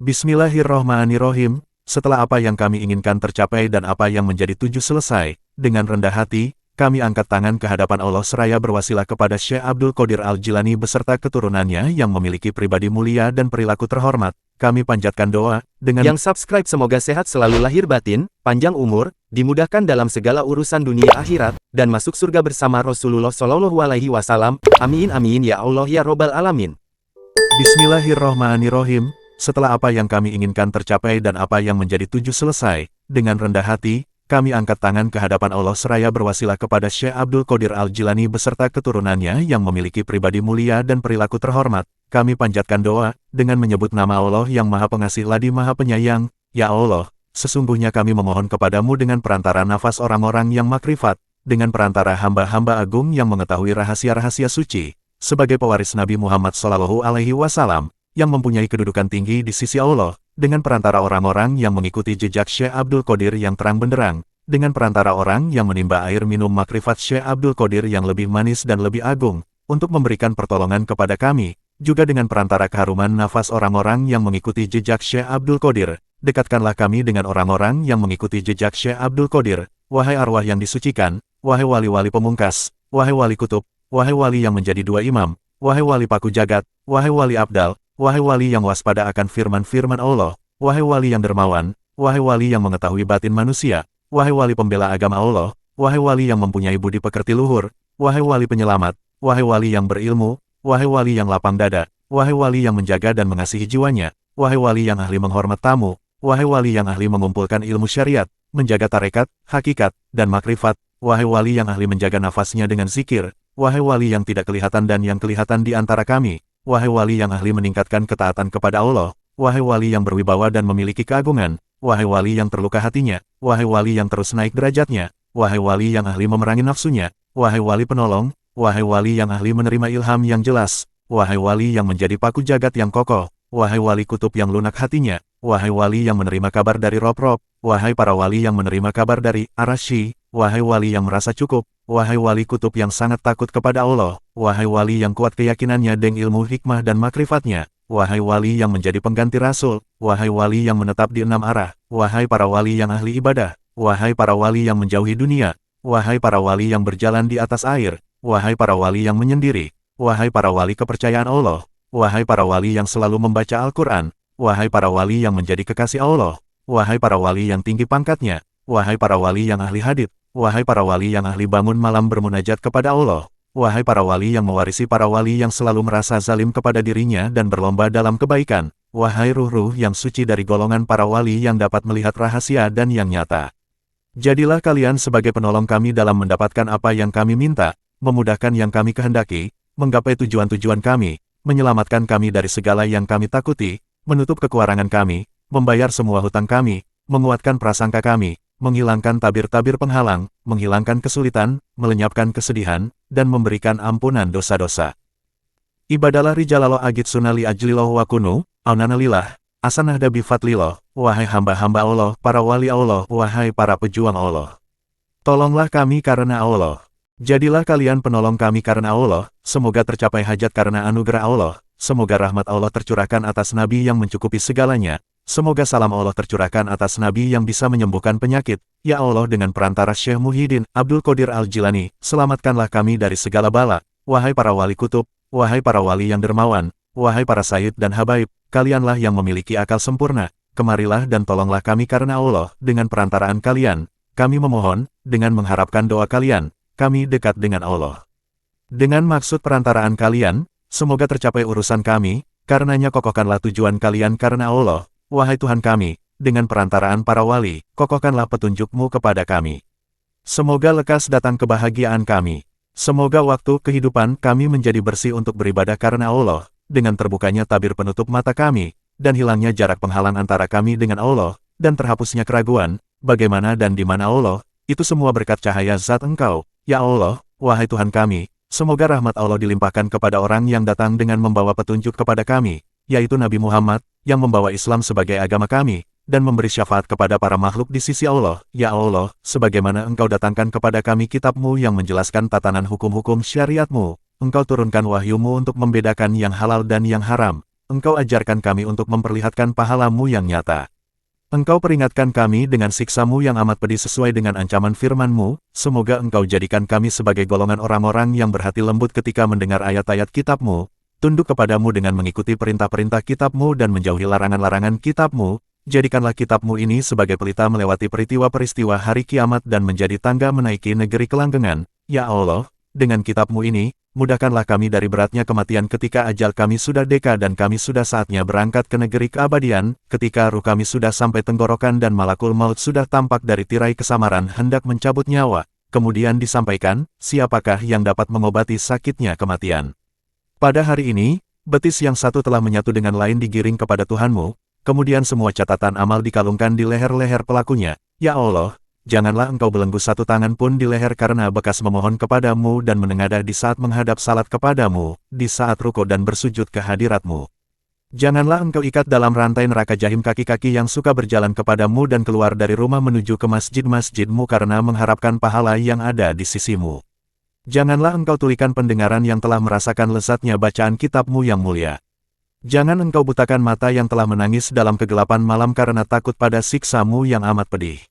Bismillahirrohmanirrohim, setelah apa yang kami inginkan tercapai dan apa yang menjadi tuju selesai, dengan rendah hati, kami angkat tangan ke hadapan Allah seraya berwasilah kepada Syekh Abdul Qadir Al-Jilani beserta keturunannya yang memiliki pribadi mulia dan perilaku terhormat. Kami panjatkan doa, dengan yang subscribe semoga sehat selalu lahir batin, panjang umur, dimudahkan dalam segala urusan dunia akhirat, dan masuk surga bersama Rasulullah Shallallahu Alaihi Wasallam. Amin amin ya Allah ya Robbal Alamin. Bismillahirrohmanirrohim, setelah apa yang kami inginkan tercapai dan apa yang menjadi tuju selesai, dengan rendah hati, kami angkat tangan ke hadapan Allah seraya berwasilah kepada Syekh Abdul Qadir Al-Jilani beserta keturunannya yang memiliki pribadi mulia dan perilaku terhormat. Kami panjatkan doa, dengan menyebut nama Allah yang Maha Pengasih lagi Maha Penyayang. Ya Allah, sesungguhnya kami memohon kepadamu dengan perantara nafas orang-orang yang makrifat, dengan perantara hamba-hamba agung yang mengetahui rahasia-rahasia suci, sebagai pewaris Nabi Muhammad Shallallahu Alaihi Wasallam, yang mempunyai kedudukan tinggi di sisi Allah, dengan perantara orang-orang yang mengikuti jejak Syekh Abdul Qadir yang terang benderang, dengan perantara orang yang menimba air minum makrifat Syekh Abdul Qadir yang lebih manis dan lebih agung, untuk memberikan pertolongan kepada kami, juga dengan perantara keharuman nafas orang-orang yang mengikuti jejak Syekh Abdul Qadir. Dekatkanlah kami dengan orang-orang yang mengikuti jejak Syekh Abdul Qadir, wahai arwah yang disucikan, wahai wali-wali pemungkas, wahai wali kutub, wahai wali yang menjadi dua imam, wahai wali paku jagat, wahai wali abdal, wahai wali yang waspada akan firman-firman Allah, wahai wali yang dermawan, wahai wali yang mengetahui batin manusia, wahai wali pembela agama Allah, wahai wali yang mempunyai budi pekerti luhur, wahai wali penyelamat, wahai wali yang berilmu, wahai wali yang lapang dada, wahai wali yang menjaga dan mengasihi jiwanya, wahai wali yang ahli menghormat tamu, wahai wali yang ahli mengumpulkan ilmu syariat, menjaga tarekat, hakikat, dan makrifat, wahai wali yang ahli menjaga nafasnya dengan zikir, wahai wali yang tidak kelihatan dan yang kelihatan di antara kami, wahai wali yang ahli meningkatkan ketaatan kepada Allah, wahai wali yang berwibawa dan memiliki keagungan, wahai wali yang terluka hatinya, wahai wali yang terus naik derajatnya, wahai wali yang ahli memerangi nafsunya, wahai wali penolong, wahai wali yang ahli menerima ilham yang jelas, wahai wali yang menjadi paku jagat yang kokoh, wahai wali kutub yang lunak hatinya, wahai wali yang menerima kabar dari Rob-Rob, wahai para wali yang menerima kabar dari Arasy, wahai wali yang merasa cukup, wahai wali kutub yang sangat takut kepada Allah, wahai wali yang kuat keyakinannya dengan ilmu hikmah dan makrifatnya, wahai wali yang menjadi pengganti Rasul, wahai wali yang menetap di 6 arah, wahai para wali yang ahli ibadah, wahai para wali yang menjauhi dunia, wahai para wali yang berjalan di atas air, wahai para wali yang menyendiri, wahai para wali kepercayaan Allah, wahai para wali yang selalu membaca Al-Quran, wahai para wali yang menjadi kekasih Allah, wahai para wali yang tinggi pangkatnya, wahai para wali yang ahli hadits, wahai para wali yang ahli bangun malam bermunajat kepada Allah, wahai para wali yang mewarisi para wali yang selalu merasa zalim kepada dirinya dan berlomba dalam kebaikan, wahai ruh-ruh yang suci dari golongan para wali yang dapat melihat rahasia dan yang nyata. Jadilah kalian sebagai penolong kami dalam mendapatkan apa yang kami minta, memudahkan yang kami kehendaki, menggapai tujuan-tujuan kami, menyelamatkan kami dari segala yang kami takuti, menutup kekurangan kami, membayar semua hutang kami, menguatkan prasangka kami, menghilangkan tabir-tabir penghalang, menghilangkan kesulitan, melenyapkan kesedihan, dan memberikan ampunan dosa-dosa. Ibadalah rijalalo agit sunali ajliloh wa kunu, aunanalillah, asanahda bifadlillah, wahai hamba-hamba Allah, para wali Allah, wahai para pejuang Allah. Tolonglah kami karena Allah. Jadilah kalian penolong kami karena Allah, semoga tercapai hajat karena anugerah Allah, semoga rahmat Allah tercurahkan atas Nabi yang mencukupi segalanya, semoga salam Allah tercurahkan atas Nabi yang bisa menyembuhkan penyakit, ya Allah dengan perantara Syekh Muhyiddin Abdul Qadir Al-Jilani, selamatkanlah kami dari segala bala, wahai para wali kutub, wahai para wali yang dermawan, wahai para sayyid dan habaib, kalianlah yang memiliki akal sempurna, kemarilah dan tolonglah kami karena Allah, dengan perantaraan kalian, kami memohon, dengan mengharapkan doa kalian, kami dekat dengan Allah. Dengan maksud perantaraan kalian, semoga tercapai urusan kami, karenanya kokohkanlah tujuan kalian karena Allah, wahai Tuhan kami, dengan perantaraan para wali, kokohkanlah petunjuk-Mu kepada kami. Semoga lekas datang kebahagiaan kami. Semoga waktu kehidupan kami menjadi bersih untuk beribadah karena Allah, dengan terbukanya tabir penutup mata kami, dan hilangnya jarak penghalang antara kami dengan Allah, dan terhapusnya keraguan, bagaimana dan di mana Allah, itu semua berkat cahaya zat Engkau, ya Allah, wahai Tuhan kami, semoga rahmat Allah dilimpahkan kepada orang yang datang dengan membawa petunjuk kepada kami, yaitu Nabi Muhammad, yang membawa Islam sebagai agama kami, dan memberi syafaat kepada para makhluk di sisi Allah, ya Allah, sebagaimana Engkau datangkan kepada kami kitab-Mu yang menjelaskan tatanan hukum-hukum syariat-Mu, Engkau turunkan wahyu-Mu untuk membedakan yang halal dan yang haram, engkau ajarkan kami untuk memperlihatkan pahalamu yang nyata. Engkau peringatkan kami dengan siksamu yang amat pedih sesuai dengan ancaman firman-Mu, semoga engkau jadikan kami sebagai golongan orang-orang yang berhati lembut ketika mendengar ayat-ayat kitab-Mu, tunduk kepadamu dengan mengikuti perintah-perintah kitab-Mu dan menjauhi larangan-larangan kitab-Mu. Jadikanlah kitab-Mu ini sebagai pelita melewati peristiwa-peristiwa hari kiamat dan menjadi tangga menaiki negeri kelanggengan. Ya Allah, dengan kitab-Mu ini, mudahkanlah kami dari beratnya kematian ketika ajal kami sudah deka dan kami sudah saatnya berangkat ke negeri keabadian, ketika ruh kami sudah sampai tenggorokan dan malakul maut sudah tampak dari tirai kesamaran hendak mencabut nyawa. Kemudian disampaikan, siapakah yang dapat mengobati sakitnya kematian? Pada hari ini, betis yang satu telah menyatu dengan lain digiring kepada Tuhanmu, kemudian semua catatan amal dikalungkan di leher-leher pelakunya. Ya Allah, janganlah engkau belenggu satu tangan pun di leher karena bekas memohon kepadamu dan menengadah di saat menghadap salat kepadamu, di saat ruko dan bersujud ke hadiratmu. Janganlah engkau ikat dalam rantai neraka jahim kaki-kaki yang suka berjalan kepadamu dan keluar dari rumah menuju ke masjid-masjidmu karena mengharapkan pahala yang ada di sisimu. Janganlah engkau tulikan pendengaran yang telah merasakan lezatnya bacaan kitab-Mu yang mulia. Jangan engkau butakan mata yang telah menangis dalam kegelapan malam karena takut pada siksa-Mu yang amat pedih.